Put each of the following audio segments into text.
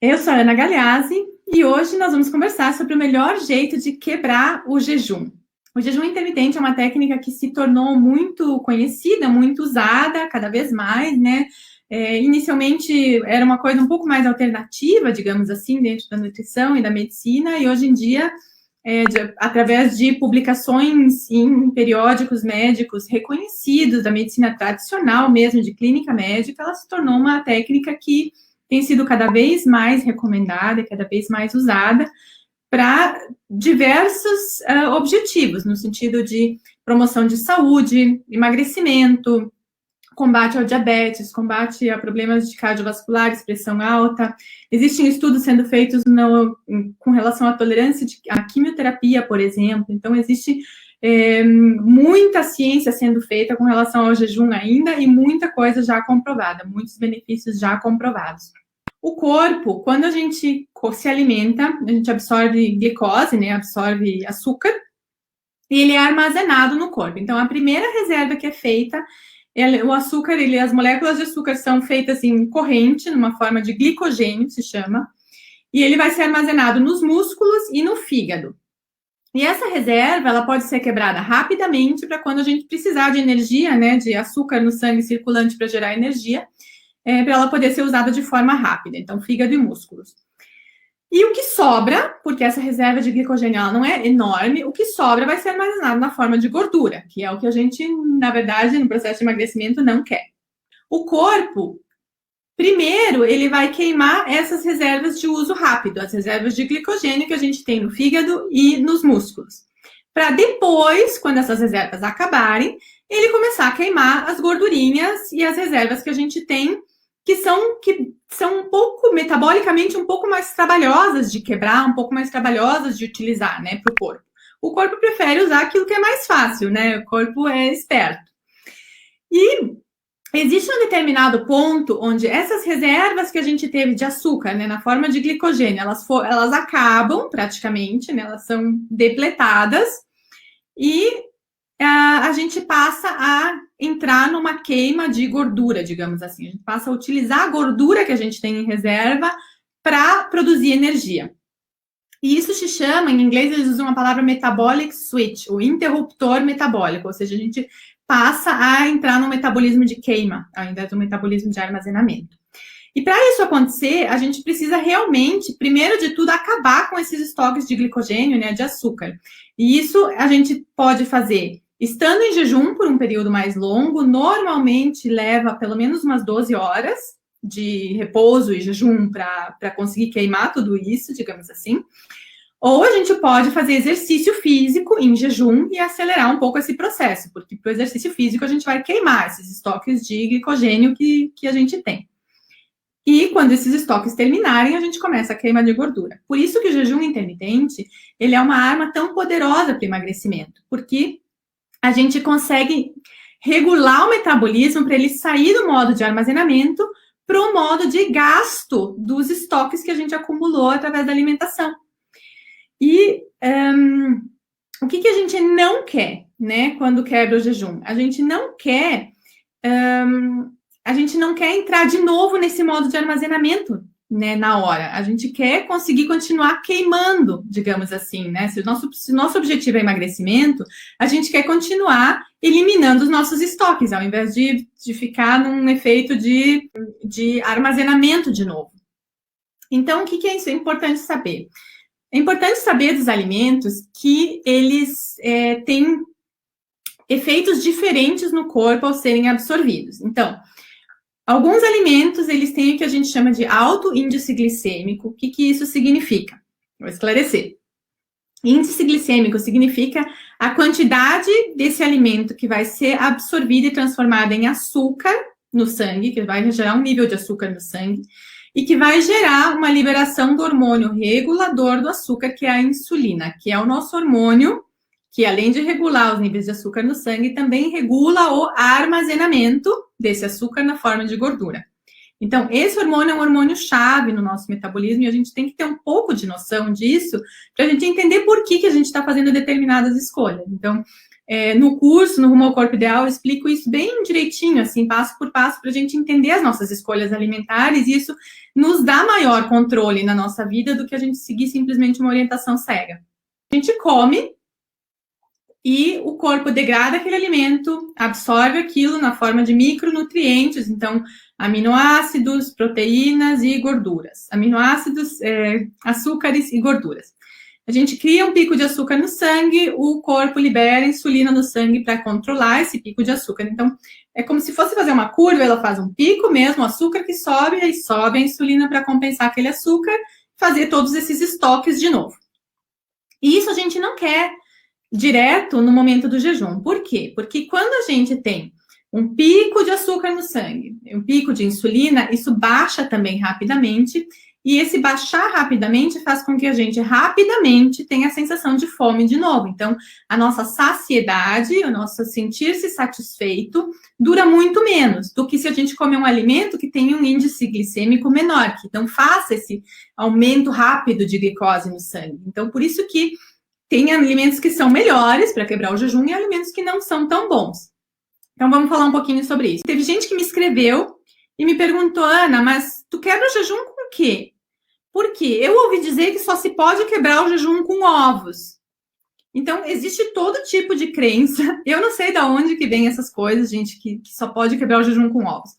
Eu sou a Ana Galeazzi e hoje nós vamos conversar sobre o melhor jeito de quebrar o jejum. O jejum intermitente é uma técnica que se tornou muito conhecida, muito usada, cada vez mais, né? Inicialmente era uma coisa um pouco mais alternativa, digamos assim, dentro da nutrição e da medicina, e hoje em dia, através de publicações em periódicos médicos reconhecidos da medicina tradicional mesmo, de clínica médica, ela se tornou uma técnica que tem sido cada vez mais recomendada, cada vez mais usada para diversos objetivos, no sentido de promoção de saúde, emagrecimento, combate ao diabetes, combate a problemas de cardiovasculares, pressão alta. Existem estudos sendo feitos com relação à tolerância à quimioterapia, por exemplo. Então, existe muita ciência sendo feita com relação ao jejum ainda e muita coisa já comprovada, muitos benefícios já comprovados. O corpo, quando a gente se alimenta, a gente absorve glicose, né, absorve açúcar, e ele é armazenado no corpo. Então, a primeira reserva que é feita, o açúcar, as moléculas de açúcar são feitas em corrente, numa forma de glicogênio, se chama, e ele vai ser armazenado nos músculos e no fígado. E essa reserva, ela pode ser quebrada rapidamente para quando a gente precisar de energia, né, de açúcar no sangue circulante para gerar energia, para ela poder ser usada de forma rápida. Então, fígado e músculos. E o que sobra, porque essa reserva de glicogênio ela não é enorme, o que sobra vai ser armazenado na forma de gordura, que é o que a gente, na verdade, no processo de emagrecimento não quer. O corpo, primeiro, ele vai queimar essas reservas de uso rápido, as reservas de glicogênio que a gente tem no fígado e nos músculos. Para depois, quando essas reservas acabarem, ele começar a queimar as gordurinhas e as reservas que a gente tem, que são um pouco, metabolicamente, um pouco mais trabalhosas de quebrar, um pouco mais trabalhosas de utilizar, né, para o corpo. O corpo prefere usar aquilo que é mais fácil, né, o corpo é esperto. E existe um determinado ponto onde essas reservas que a gente teve de açúcar, né, na forma de glicogênio, elas acabam praticamente, né, elas são depletadas e a gente passa a entrar numa queima de gordura, digamos assim. A gente passa a utilizar a gordura que a gente tem em reserva para produzir energia. E isso se chama, em inglês eles usam a palavra metabolic switch, o interruptor metabólico, ou seja, a gente passa a entrar no metabolismo de queima, ao invés do metabolismo de armazenamento. E para isso acontecer, a gente precisa realmente, primeiro de tudo, acabar com esses estoques de glicogênio, né, de açúcar. E isso a gente pode fazer estando em jejum por um período mais longo, normalmente leva pelo menos umas 12 horas de repouso e jejum para conseguir queimar tudo isso, digamos assim. Ou a gente pode fazer exercício físico em jejum e acelerar um pouco esse processo, porque para o exercício físico a gente vai queimar esses estoques de glicogênio que a gente tem. E quando esses estoques terminarem, a gente começa a queima de gordura. Por isso que o jejum intermitente, ele é uma arma tão poderosa para o emagrecimento, porque a gente consegue regular o metabolismo para ele sair do modo de armazenamento para o modo de gasto dos estoques que a gente acumulou através da alimentação. E o que a gente não quer, né, quando quebra o jejum? A gente não quer entrar de novo nesse modo de armazenamento, né, na hora. A gente quer conseguir continuar queimando, digamos assim, né? Se o nosso objetivo é emagrecimento, a gente quer continuar eliminando os nossos estoques, ao invés de ficar num efeito de armazenamento de novo. Então, o que é isso? É importante saber. É importante saber dos alimentos que eles têm efeitos diferentes no corpo ao serem absorvidos. Então, alguns alimentos, eles têm o que a gente chama de alto índice glicêmico. O que isso significa? Vou esclarecer. Índice glicêmico significa a quantidade desse alimento que vai ser absorvida e transformada em açúcar no sangue, que vai gerar um nível de açúcar no sangue, e que vai gerar uma liberação do hormônio regulador do açúcar, que é a insulina, que é o nosso hormônio que, além de regular os níveis de açúcar no sangue, também regula o armazenamento desse açúcar na forma de gordura. Então, esse hormônio é um hormônio-chave no nosso metabolismo e a gente tem que ter um pouco de noção disso para a gente entender por que a gente está fazendo determinadas escolhas. Então, no curso, no Rumo ao Corpo Ideal, eu explico isso bem direitinho, assim, passo por passo, para a gente entender as nossas escolhas alimentares, e isso nos dá maior controle na nossa vida do que a gente seguir simplesmente uma orientação cega. A gente come e o corpo degrada aquele alimento, absorve aquilo na forma de micronutrientes, então, aminoácidos, proteínas e gorduras. Aminoácidos, açúcares e gorduras. A gente cria um pico de açúcar no sangue, o corpo libera insulina no sangue para controlar esse pico de açúcar. Então, é como se fosse fazer uma curva, ela faz um pico mesmo, o açúcar que sobe, aí sobe a insulina para compensar aquele açúcar, fazer todos esses estoques de novo. E isso a gente não quer direto no momento do jejum. Por quê? Porque quando a gente tem um pico de açúcar no sangue, um pico de insulina, isso baixa também rapidamente, e esse baixar rapidamente faz com que a gente rapidamente tenha a sensação de fome de novo. Então, a nossa saciedade, o nosso sentir-se satisfeito, dura muito menos do que se a gente comer um alimento que tem um índice glicêmico menor, que não faça esse aumento rápido de glicose no sangue. Então, por isso que tem alimentos que são melhores para quebrar o jejum e alimentos que não são tão bons. Então, vamos falar um pouquinho sobre isso. Teve gente que me escreveu e me perguntou, Ana, mas tu quebra o jejum com o quê? Por quê? Eu ouvi dizer que só se pode quebrar o jejum com ovos. Então, existe todo tipo de crença. Eu não sei de onde que vem essas coisas, gente, que só pode quebrar o jejum com ovos.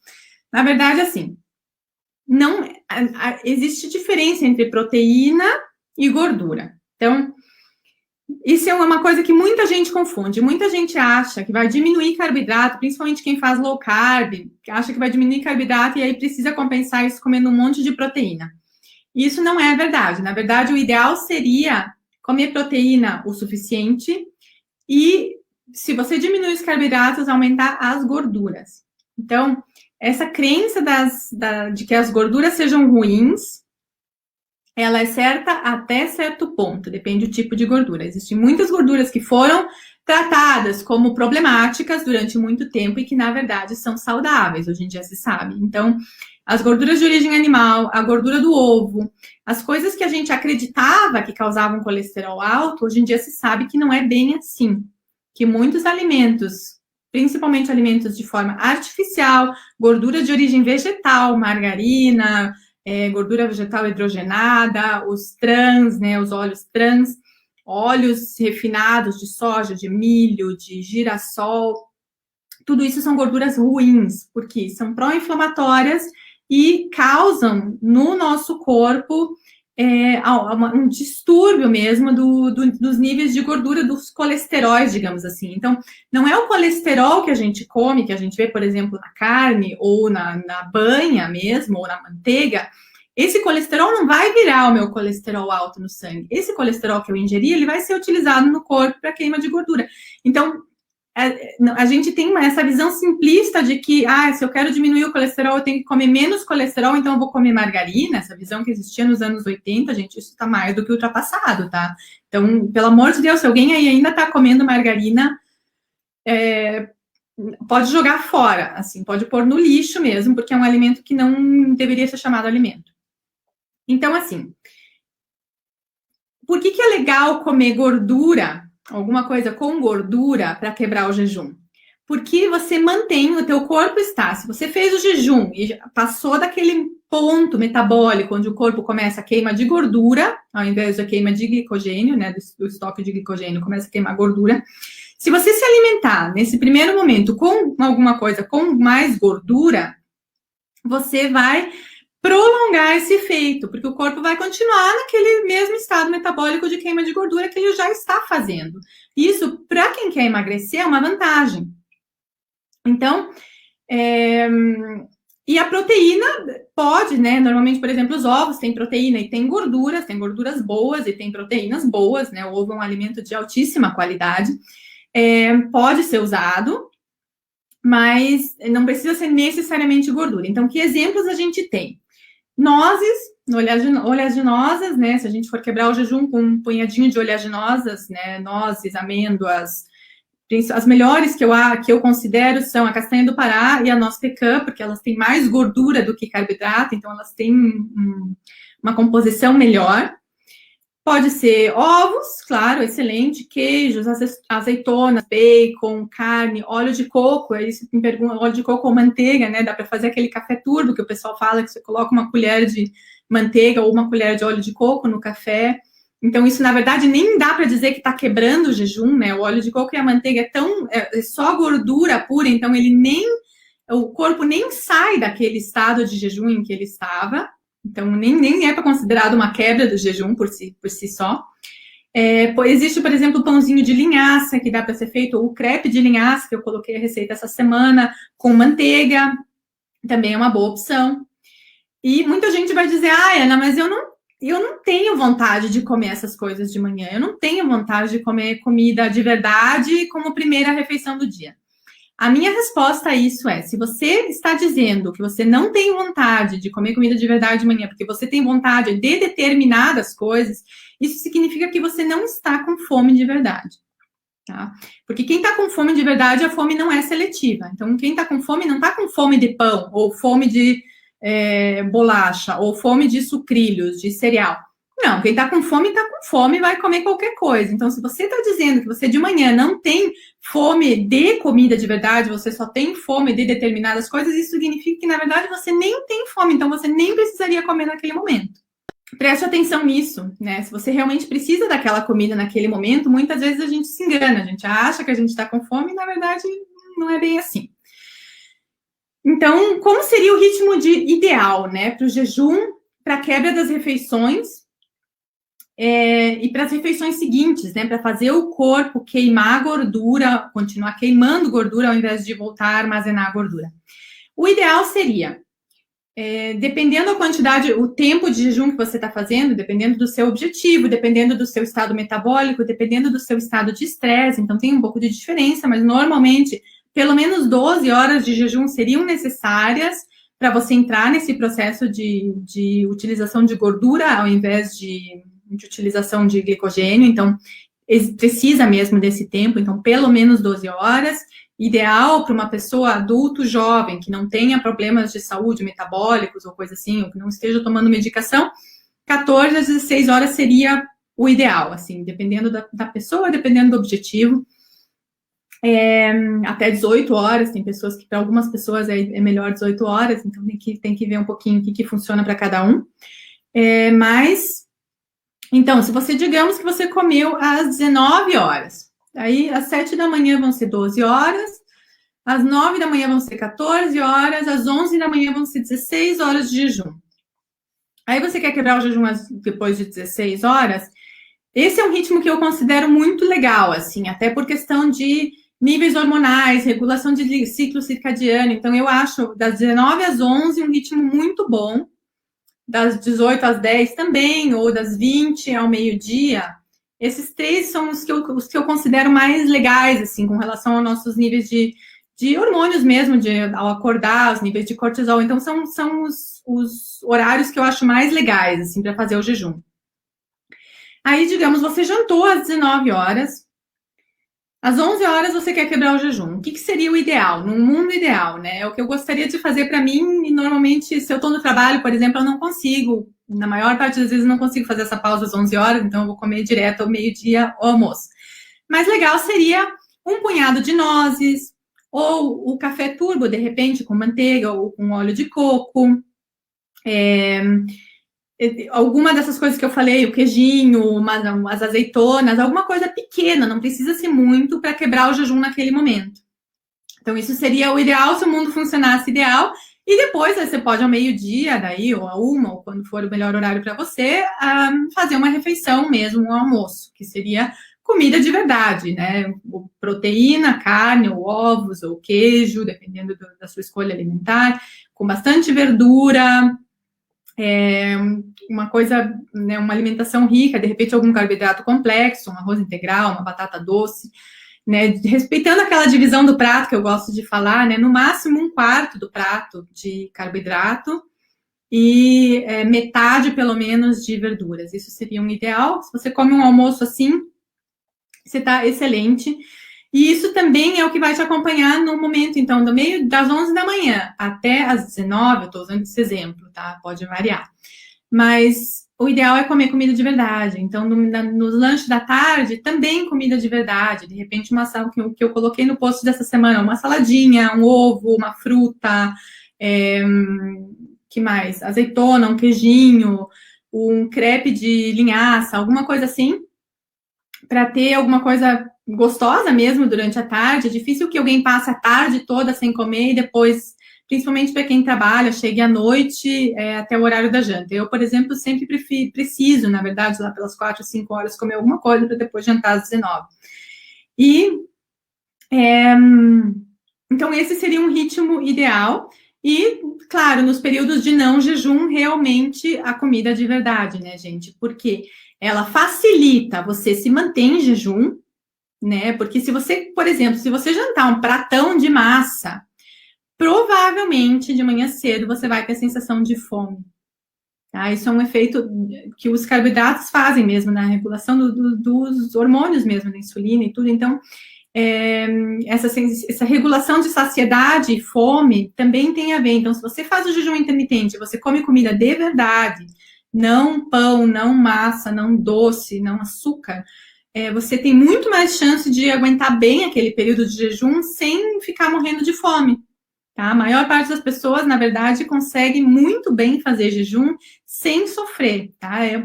Na verdade, assim, não existe diferença entre proteína e gordura. Então, isso é uma coisa que muita gente confunde. Muita gente acha que vai diminuir carboidrato, principalmente quem faz low carb, acha que vai diminuir carboidrato e aí precisa compensar isso comendo um monte de proteína. Isso não é verdade. Na verdade, o ideal seria comer proteína o suficiente e, se você diminuir os carboidratos, aumentar as gorduras. Então, essa crença de que as gorduras sejam ruins, ela é certa até certo ponto, depende do tipo de gordura. Existem muitas gorduras que foram tratadas como problemáticas durante muito tempo e que, na verdade, são saudáveis, hoje em dia se sabe. Então, as gorduras de origem animal, a gordura do ovo, as coisas que a gente acreditava que causavam colesterol alto, hoje em dia se sabe que não é bem assim. Que muitos alimentos, principalmente alimentos de forma artificial, gordura de origem vegetal, margarina, gordura vegetal hidrogenada, os trans, né, os óleos trans, óleos refinados de soja, de milho, de girassol, tudo isso são gorduras ruins, porque são pró-inflamatórias e causam no nosso corpo um distúrbio mesmo dos níveis de gordura dos colesteróis, digamos assim. Então, não é o colesterol que a gente come, que a gente vê, por exemplo, na carne, ou na banha mesmo, ou na manteiga. Esse colesterol não vai virar o meu colesterol alto no sangue. Esse colesterol que eu ingeri, ele vai ser utilizado no corpo para queima de gordura. Então, a gente tem essa visão simplista de que, se eu quero diminuir o colesterol, eu tenho que comer menos colesterol, então eu vou comer margarina. Essa visão que existia nos anos 80, gente, isso está mais do que ultrapassado, tá? Então, pelo amor de Deus, se alguém aí ainda está comendo margarina, pode jogar fora, assim, pode pôr no lixo mesmo, porque é um alimento que não deveria ser chamado alimento. Então, assim, por que é legal comer gordura, alguma coisa com gordura, para quebrar o jejum? Porque você mantém, o teu corpo se você fez o jejum e passou daquele ponto metabólico onde o corpo começa a queima de gordura, ao invés da queima de glicogênio, né, do estoque de glicogênio, começa a queimar gordura. Se você se alimentar nesse primeiro momento com alguma coisa com mais gordura, você vai prolongar esse efeito, porque o corpo vai continuar naquele mesmo estado metabólico de queima de gordura que ele já está fazendo. Isso, para quem quer emagrecer, é uma vantagem. Então, e a proteína pode, né? Normalmente, por exemplo, os ovos têm proteína e tem gorduras boas e tem proteínas boas, né? O ovo é um alimento de altíssima qualidade. Pode ser usado, mas não precisa ser necessariamente gordura. Então, que exemplos a gente tem? Nozes, oleaginosas, né? Se a gente for quebrar o jejum com um punhadinho de oleaginosas, né? Nozes, amêndoas, as melhores que eu considero são a castanha do Pará e a noz pecan, porque elas têm mais gordura do que carboidrato, então elas têm uma composição melhor. Pode ser ovos, claro, excelente, queijos, azeitonas, bacon, carne, óleo de coco, aí você me pergunta, óleo de coco ou manteiga, né? Dá para fazer aquele café turbo que o pessoal fala que você coloca uma colher de manteiga ou uma colher de óleo de coco no café. Então, isso, na verdade, nem dá para dizer que está quebrando o jejum, né? O óleo de coco e a manteiga é só gordura pura, então o corpo nem sai daquele estado de jejum em que ele estava. Então, nem é para considerado uma quebra do jejum por si só. Existe, por exemplo, o pãozinho de linhaça, que dá para ser feito, ou o crepe de linhaça, que eu coloquei a receita essa semana, com manteiga, também é uma boa opção. E muita gente vai dizer, Ana, mas eu não tenho vontade de comer essas coisas de manhã, eu não tenho vontade de comer comida de verdade como primeira refeição do dia. A minha resposta a isso é, se você está dizendo que você não tem vontade de comer comida de verdade de manhã, porque você tem vontade de determinadas coisas, isso significa que você não está com fome de verdade, tá? Porque quem está com fome de verdade, a fome não é seletiva. Então, quem está com fome não está com fome de pão, ou fome de bolacha, ou fome de sucrilhos, de cereal. Não, quem está com fome vai comer qualquer coisa. Então, se você está dizendo que você de manhã não tem fome de comida de verdade, você só tem fome de determinadas coisas, isso significa que, na verdade, você nem tem fome, então você nem precisaria comer naquele momento. Preste atenção nisso, né? Se você realmente precisa daquela comida naquele momento, muitas vezes a gente se engana, a gente acha que a gente está com fome e, na verdade, não é bem assim. Então, como seria o ritmo ideal, né, para o jejum, para a quebra das refeições e para as refeições seguintes, né, para fazer o corpo queimar gordura, continuar queimando gordura ao invés de voltar a armazenar gordura? O ideal seria, dependendo da quantidade, o tempo de jejum que você está fazendo, dependendo do seu objetivo, dependendo do seu estado metabólico, dependendo do seu estado de estresse, então tem um pouco de diferença, mas normalmente pelo menos 12 horas de jejum seriam necessárias para você entrar nesse processo de utilização de gordura ao invés de utilização de glicogênio. Então, precisa mesmo desse tempo, então pelo menos 12 horas. Ideal para uma pessoa adulto jovem, que não tenha problemas de saúde metabólicos ou coisa assim, ou que não esteja tomando medicação, 14 a 16 horas seria o ideal, assim, dependendo da pessoa, dependendo do objetivo. Até 18 horas, tem pessoas que, para algumas pessoas, é melhor 18 horas, então tem que ver um pouquinho o que funciona para cada um. Então, se você, digamos que você comeu às 19 horas, aí às 7 da manhã vão ser 12 horas, às 9 da manhã vão ser 14 horas, às 11 da manhã vão ser 16 horas de jejum. Aí você quer quebrar o jejum depois de 16 horas, esse é um ritmo que eu considero muito legal, assim, até por questão de níveis hormonais, regulação de ciclo circadiano. Então, eu acho das 19 às 11 um ritmo muito bom, das 18 às 10 também, ou das 20 ao meio-dia. Esses três são os que eu considero mais legais, assim, com relação aos nossos níveis de hormônios mesmo, ao acordar, os níveis de cortisol. Então, são os horários que eu acho mais legais, assim, para fazer o jejum. Aí, digamos, você jantou às 19 horas, às 11 horas você quer quebrar o jejum. O que seria o ideal? Num mundo ideal, né? É o que eu gostaria de fazer para mim, e normalmente, se eu estou no trabalho, por exemplo, eu não consigo, na maior parte das vezes, eu não consigo fazer essa pausa às 11 horas, então eu vou comer direto ao meio-dia ao almoço. Mas legal seria um punhado de nozes, ou o café turbo, de repente, com manteiga ou com óleo de coco, alguma dessas coisas que eu falei, o queijinho, as azeitonas, alguma coisa pequena, não precisa ser muito para quebrar o jejum naquele momento. Então, isso seria o ideal se o mundo funcionasse ideal. E depois, você pode ao meio-dia, daí, ou a 1, ou quando for o melhor horário para você, fazer uma refeição mesmo, um almoço, que seria comida de verdade, né? Proteína, carne, ou ovos, ou queijo, dependendo da sua escolha alimentar, com bastante verdura, uma coisa, né, uma alimentação rica, de repente algum carboidrato complexo, um arroz integral, uma batata doce, né, respeitando aquela divisão do prato que eu gosto de falar, né, no máximo 1/4 do prato de carboidrato e metade, pelo menos, de verduras. Isso seria um ideal. Se você come um almoço assim, você está excelente. E isso também é o que vai te acompanhar no momento, então, do meio das 11 da manhã até as 19, eu estou usando esse exemplo, tá? Pode variar. Mas o ideal é comer comida de verdade. Então, no lanche da tarde, também comida de verdade. De repente, uma salada que eu coloquei no post dessa semana, uma saladinha, um ovo, uma fruta, que mais? Azeitona, um queijinho, um crepe de linhaça, alguma coisa assim, para ter alguma coisa gostosa mesmo durante a tarde. É difícil que alguém passe a tarde toda sem comer e depois, principalmente para quem trabalha, chegue à noite até o horário da janta. Eu, por exemplo, sempre preciso, na verdade, lá pelas 4, 5 horas, comer alguma coisa para depois jantar às 19. E, então, esse seria um ritmo ideal. E, claro, nos períodos de não jejum, realmente a comida de verdade, né, gente? Porque ela facilita você se manter em jejum, né? Porque se você, por exemplo, se você jantar um pratão de massa, provavelmente de manhã cedo você vai ter a sensação de fome. Tá? Isso é um efeito que os carboidratos fazem mesmo na regulação dos hormônios mesmo, da insulina e tudo. Então, essa regulação de saciedade e fome também tem a ver. Então, se você faz o jejum intermitente, você come comida de verdade, não pão, não massa, não doce, não açúcar, você tem muito mais chance de aguentar bem aquele período de jejum sem ficar morrendo de fome. Tá? A maior parte das pessoas, na verdade, consegue muito bem fazer jejum sem sofrer. Tá? É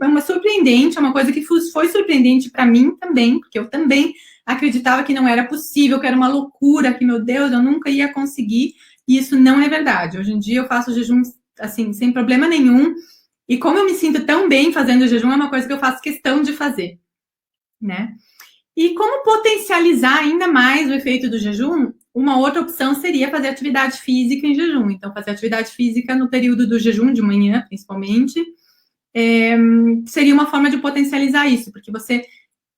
uma surpreendente, é uma coisa que foi surpreendente para mim também, porque eu também acreditava que não era possível, que era uma loucura, que, meu Deus, eu nunca ia conseguir, e isso não é verdade. Hoje em dia eu faço jejum, assim, sem problema nenhum, e como eu me sinto tão bem fazendo jejum, é uma coisa que eu faço questão de fazer, né? E como potencializar ainda mais o efeito do jejum? Uma outra opção seria fazer atividade física em jejum. Então, fazer atividade física no período do jejum, de manhã, principalmente, seria uma forma de potencializar isso, porque você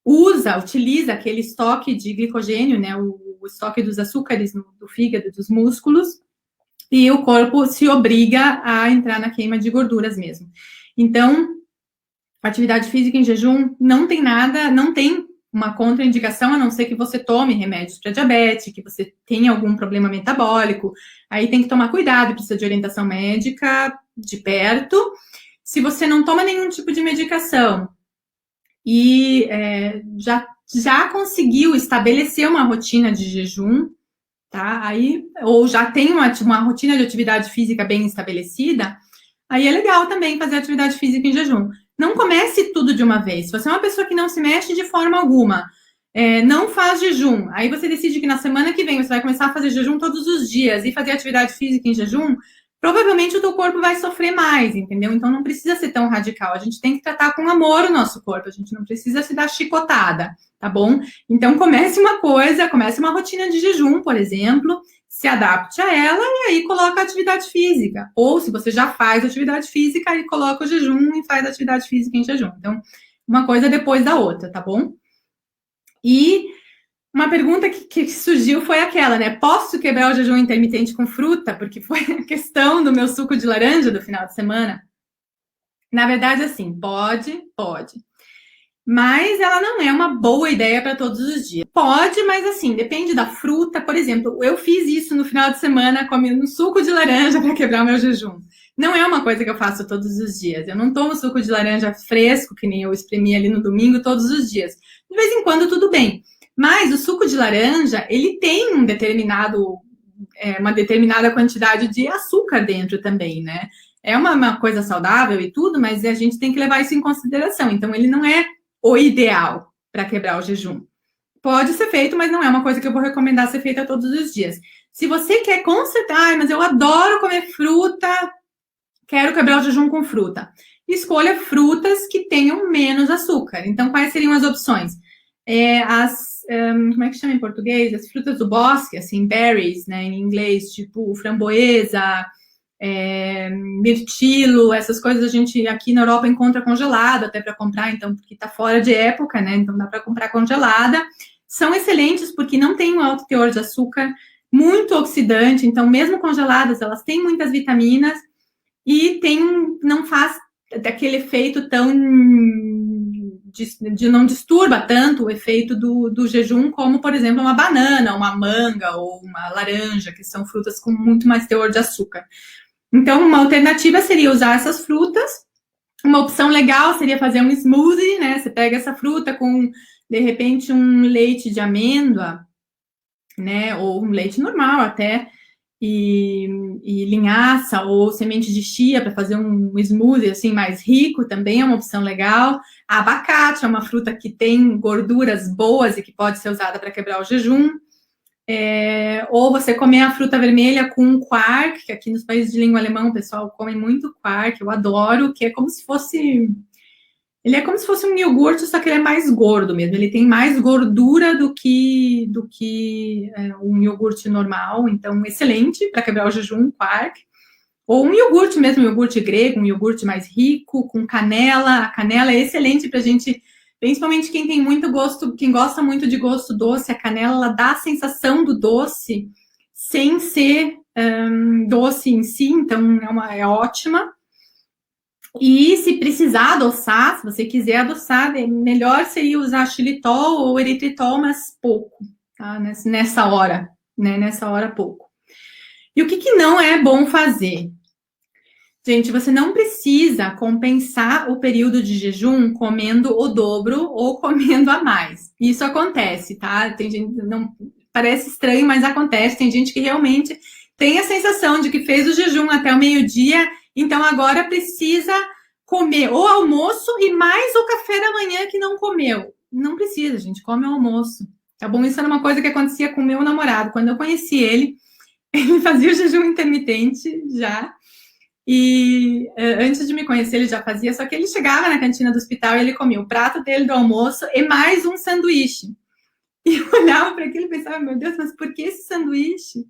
utiliza aquele estoque de glicogênio, né, o estoque dos açúcares do fígado, dos músculos, e o corpo se obriga a entrar na queima de gorduras mesmo. Então, atividade física em jejum não tem uma contraindicação, a não ser que você tome remédios para diabetes, que você tenha algum problema metabólico, aí tem que tomar cuidado, precisa de orientação médica de perto. Se você não toma nenhum tipo de medicação e já conseguiu estabelecer uma rotina de jejum, tá? Aí, ou já tem uma rotina de atividade física bem estabelecida, aí é legal também fazer atividade física em jejum. Não comece tudo de uma vez. Se você é uma pessoa que não se mexe de forma alguma, não faz jejum, aí você decide que na semana que vem você vai começar a fazer jejum todos os dias e fazer atividade física em jejum, provavelmente o teu corpo vai sofrer mais, entendeu? Então não precisa ser tão radical. A gente tem que tratar com amor o nosso corpo, a gente não precisa se dar chicotada, tá bom? Então comece uma rotina de jejum, por exemplo, se adapte a ela e aí coloca a atividade física. Ou se você já faz atividade física, aí coloca o jejum e faz a atividade física em jejum. Então, uma coisa depois da outra, tá bom? E uma pergunta que surgiu foi aquela, né? Posso quebrar o jejum intermitente com fruta? Porque foi a questão do meu suco de laranja do final de semana. Na verdade, assim, pode. Mas ela não é uma boa ideia para todos os dias. Pode, mas assim, depende da fruta. Por exemplo, eu fiz isso no final de semana, comendo um suco de laranja para quebrar o meu jejum. Não é uma coisa que eu faço todos os dias. Eu não tomo suco de laranja fresco, que nem eu espremi ali no domingo, todos os dias. De vez em quando, tudo bem. Mas o suco de laranja, ele tem uma determinada quantidade de açúcar dentro também, né? É uma coisa saudável e tudo, mas a gente tem que levar isso em consideração. Então, ele não é o ideal para quebrar o jejum. Pode ser feito, mas não é uma coisa que eu vou recomendar ser feita todos os dias. Se você quer consertar, mas eu adoro comer fruta, quero quebrar o jejum com fruta. Escolha frutas que tenham menos açúcar. Então, quais seriam as opções? Como é que chama em português? As frutas do bosque, assim, berries, né, em inglês, tipo framboesa, mirtilo, essas coisas a gente aqui na Europa encontra congelada até para comprar, então, porque está fora de época, né? Então dá para comprar congelada. São excelentes porque não tem um alto teor de açúcar, muito oxidante, então mesmo congeladas elas têm muitas vitaminas e não faz aquele efeito tão não disturba tanto o efeito do jejum como, por exemplo, uma banana, uma manga ou uma laranja, que são frutas com muito mais teor de açúcar. Então, uma alternativa seria usar essas frutas Uma opção legal seria fazer um smoothie, né? Você pega essa fruta com, de repente, um leite de amêndoa, né? Ou um leite normal até, e linhaça ou semente de chia para fazer um smoothie assim mais rico, também é uma opção legal. Abacate é uma fruta que tem gorduras boas e que pode ser usada para quebrar o jejum. Ou você comer a fruta vermelha com quark, que aqui nos países de língua alemã o pessoal come muito quark, eu adoro, que é como se fosse... Ele é como se fosse um iogurte, só que ele é mais gordo mesmo. Ele tem mais gordura do que um iogurte normal. Então, excelente para quebrar o jejum, quark. Ou um iogurte mesmo, um iogurte grego, um iogurte mais rico, com canela. A canela é excelente para a gente, principalmente quem tem muito gosto, quem gosta muito de gosto doce. A canela, ela dá a sensação do doce sem ser doce em si, então é ótima. E se precisar adoçar, se você quiser adoçar, melhor seria usar xilitol ou eritritol, mas pouco, tá? Nessa hora, né? Nessa hora, pouco. E o que não é bom fazer? Gente, você não precisa compensar o período de jejum comendo o dobro ou comendo a mais. Isso acontece, tá? Tem gente, não parece estranho, mas acontece. Tem gente que realmente tem a sensação de que fez o jejum até o meio-dia, então agora precisa comer o almoço e mais o café da manhã que não comeu. Não precisa, gente, come o almoço. Tá bom? Isso era uma coisa que acontecia com o meu namorado. Quando eu conheci ele, ele fazia o jejum intermitente já. E antes de me conhecer, ele já fazia, só que ele chegava na cantina do hospital e ele comia o prato dele do almoço e mais um sanduíche. E eu olhava para aquilo e pensava, meu Deus, mas por que esse sanduíche?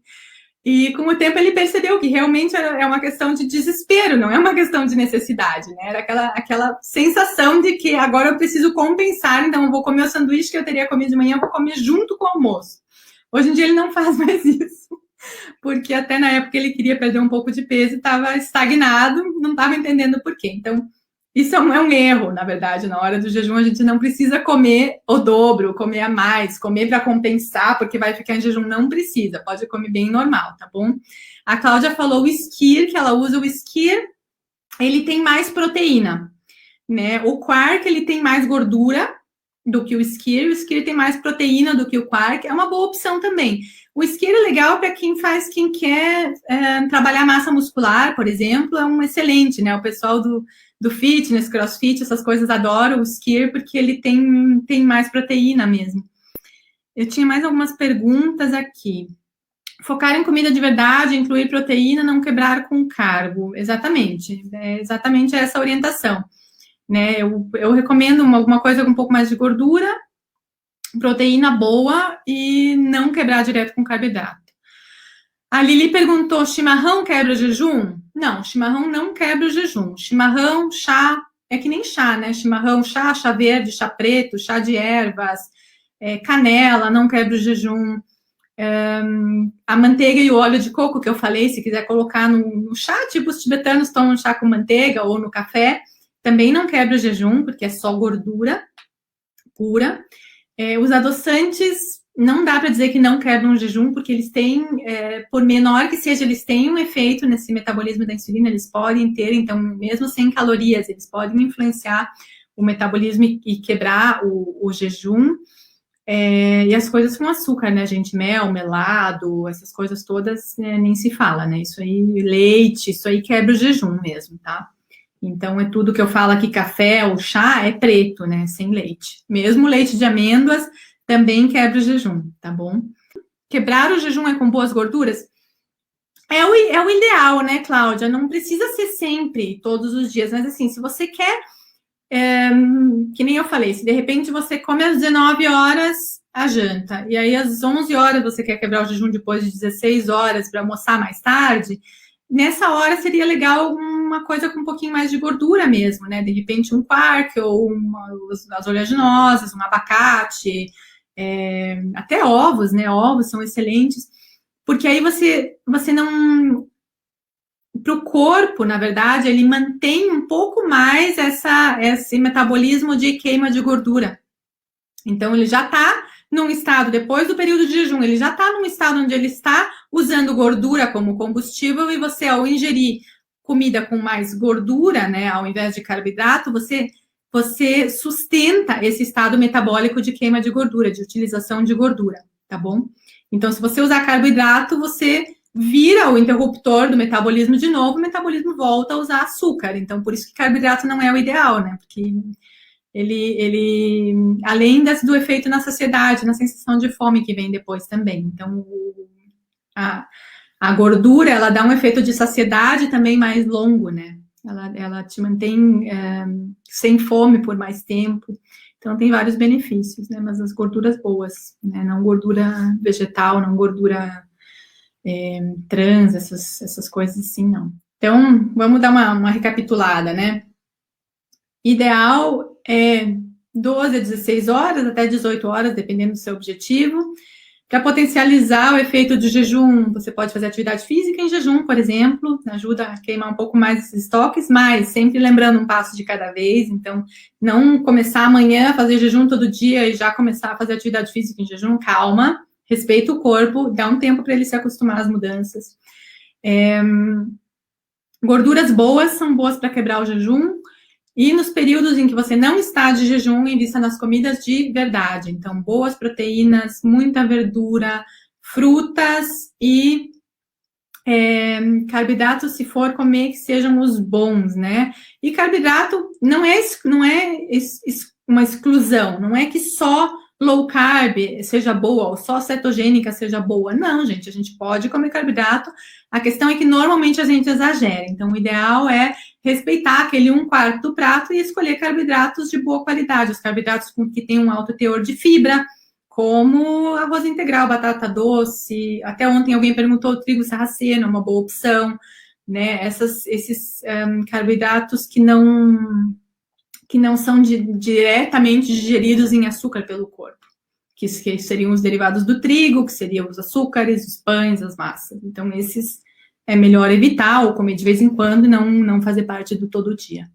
E com o tempo ele percebeu que realmente é uma questão de desespero, não é uma questão de necessidade, né? Era aquela sensação de que agora eu preciso compensar, então eu vou comer o sanduíche que eu teria comido de manhã, eu vou comer junto com o almoço. Hoje em dia ele não faz mais isso, porque até na época ele queria perder um pouco de peso e estava estagnado, não estava entendendo por quê. Então, isso é um erro, na verdade. Na hora do jejum, a gente não precisa comer o dobro, comer a mais, comer para compensar, porque vai ficar em jejum. Não precisa, pode comer bem normal, tá bom? A Cláudia falou o skyr, que ela usa o skyr, ele tem mais proteína, né? O quark, ele tem mais gordura do que o skyr tem mais proteína do que o quark, é uma boa opção também. O skyr é legal para quem quer trabalhar massa muscular, por exemplo, é um excelente, né? O pessoal do fitness, crossfit, essas coisas adoram o skyr porque ele tem mais proteína mesmo. Eu tinha mais algumas perguntas aqui. Focar em comida de verdade, incluir proteína, não quebrar com carbo. Exatamente, é exatamente essa orientação. Né? Eu recomendo alguma coisa com um pouco mais de gordura, proteína boa e não quebrar direto com carboidrato. A Lili perguntou, chimarrão quebra o jejum? Não, chimarrão não quebra o jejum. Chimarrão, chá, é que nem chá, né? Chimarrão, chá verde, chá preto, chá de ervas, canela, não quebra o jejum. A manteiga e o óleo de coco que eu falei, se quiser colocar no chá, tipo os tibetanos tomam chá com manteiga ou no café, também não quebra o jejum, porque é só gordura pura. Os adoçantes, não dá para dizer que não quebram o jejum, porque eles têm, por menor que seja, eles têm um efeito nesse metabolismo da insulina, eles podem ter, então, mesmo sem calorias, eles podem influenciar o metabolismo e quebrar o jejum. E as coisas com açúcar, né, gente? Mel, melado, essas coisas todas, né, nem se fala, né? Isso aí, leite, isso aí quebra o jejum mesmo, tá? Então, é tudo que eu falo aqui, café ou chá, é preto, né? Sem leite. Mesmo leite de amêndoas também quebra o jejum, tá bom? Quebrar o jejum é com boas gorduras? É o ideal, né, Cláudia? Não precisa ser sempre, todos os dias, mas assim, se você quer, que nem eu falei, se de repente você come às 19 horas a janta, e aí às 11 horas você quer quebrar o jejum depois de 16 horas para almoçar mais tarde, nessa hora seria legal uma coisa com um pouquinho mais de gordura mesmo, né? De repente um quark ou as oleaginosas, um abacate, até ovos, né? Ovos são excelentes, porque aí você não... Para o corpo, na verdade, ele mantém um pouco mais esse metabolismo de queima de gordura. Então, ele já está num estado, depois do período de jejum, ele já está num estado onde ele está usando gordura como combustível e você, ao ingerir comida com mais gordura, né, ao invés de carboidrato, você sustenta esse estado metabólico de queima de gordura, de utilização de gordura, tá bom? Então, se você usar carboidrato, você vira o interruptor do metabolismo de novo, o metabolismo volta a usar açúcar. Então, por isso que carboidrato não é o ideal, né? Porque ele além do efeito na saciedade, na sensação de fome que vem depois também. Então, a gordura, ela dá um efeito de saciedade também mais longo, né? Ela te mantém sem fome por mais tempo. Então, tem vários benefícios, né? Mas as gorduras boas, né? Não gordura vegetal, não gordura trans, essas coisas assim, não. Então, vamos dar uma recapitulada, né? Ideal é 12 a 16 horas, até 18 horas, dependendo do seu objetivo. Para potencializar o efeito do jejum, você pode fazer atividade física em jejum, por exemplo, ajuda a queimar um pouco mais esses estoques, mas sempre lembrando um passo de cada vez. Então, não começar amanhã a fazer jejum todo dia e já começar a fazer atividade física em jejum, calma, respeita o corpo, dá um tempo para ele se acostumar às mudanças. Gorduras boas são boas para quebrar o jejum. E nos períodos em que você não está de jejum, invista nas comidas de verdade. Então, boas proteínas, muita verdura, frutas e carboidratos, se for comer, que sejam os bons, né? E carboidrato não é uma exclusão, não é que só low carb seja boa ou só cetogênica seja boa. Não, gente, a gente pode comer carboidrato. A questão é que normalmente a gente exagera. Então, o ideal é respeitar aquele 1/4 do prato e escolher carboidratos de boa qualidade, os carboidratos que têm um alto teor de fibra, como arroz integral, batata doce. Até ontem alguém perguntou, o trigo sarraceno é uma boa opção, né? Esses carboidratos que não são diretamente digeridos em açúcar pelo corpo, que seriam os derivados do trigo, que seriam os açúcares, os pães, as massas. Então, esses é melhor evitar ou comer de vez em quando e não fazer parte do todo dia.